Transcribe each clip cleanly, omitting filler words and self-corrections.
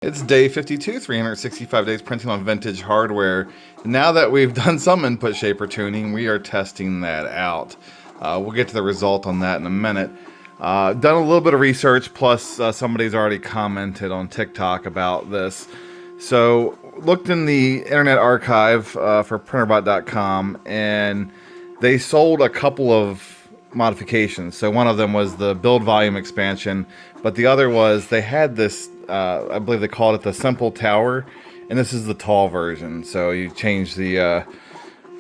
It's day 52, 365 days printing on vintage hardware. Now that we've done some input shaper tuning, we are testing that out. We'll get to the result on that in a minute. Done a little bit of research, plus somebody's already commented on TikTok about this. So looked in the Internet Archive for printerbot.com, and they sold a couple of modifications. So one of them was the build volume expansion, but the other was they had this, I believe they called it the simple tower, and this is the tall version. So you change the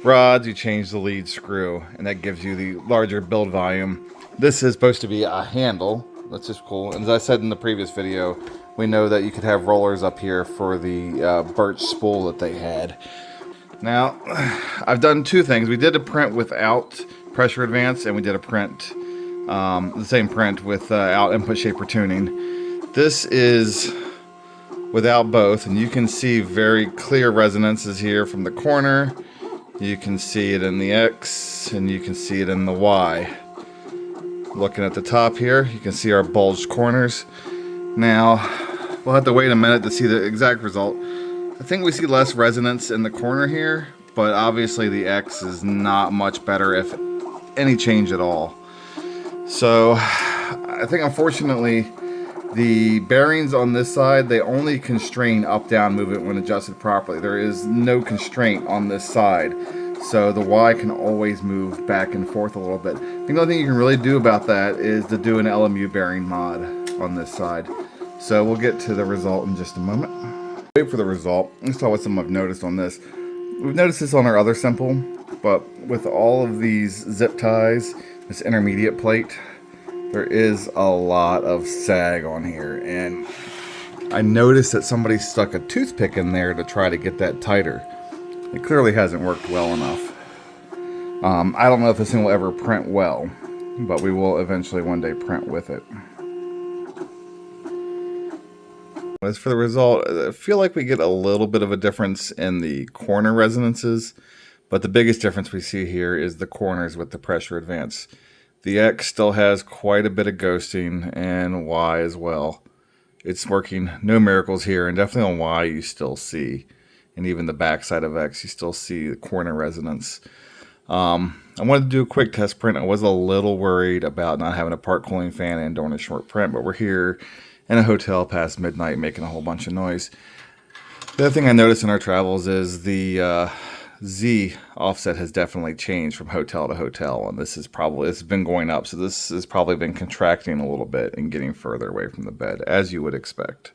rods, you change the lead screw, and that gives you the larger build volume. This is supposed to be a handle. That's just cool. And as I said in the previous video, we know that you could have rollers up here for the birch spool that they had. Now, I've done two things. We did a print without pressure advance, and we did a print, the same print without input shaper tuning. This is without both, and you can see very clear resonances here from the corner. You can see it in the X, and you can see it in the Y. Looking at the top here, you can see our bulged corners. Now, we'll have to wait a minute to see the exact result. I think we see less resonance in the corner here, but obviously the X is not much better, if any change at all. So, I think unfortunately, the bearings on this side, they only constrain up-down movement when adjusted properly. There is no constraint on this side. So the Y can always move back and forth a little bit. I think the only thing you can really do about that is to do an LMU bearing mod on this side. So we'll get to the result in just a moment. Wait for the result. Let's talk about something I've noticed on this. We've noticed this on our other simple, but with all of these zip ties, this intermediate plate, there is a lot of sag on here. And I noticed that somebody stuck a toothpick in there to try to get that tighter. It clearly hasn't worked well enough. I don't know if this thing will ever print well, but we will eventually one day print with it. As for the result, I feel like we get a little bit of a difference in the corner resonances, but the biggest difference we see here is the corners with the pressure advance. The X still has quite a bit of ghosting, and Y as well. It's working, no miracles here, and definitely on Y you still see. And even the backside of X, you still see the corner resonance. I wanted to do a quick test print. I was a little worried about not having a part cooling fan and doing a short print, but we're here in a hotel past midnight making a whole bunch of noise. The other thing I noticed in our travels is the Z offset has definitely changed from hotel to hotel, and this has been going up, so this has probably been contracting a little bit and getting further away from the bed, as you would expect.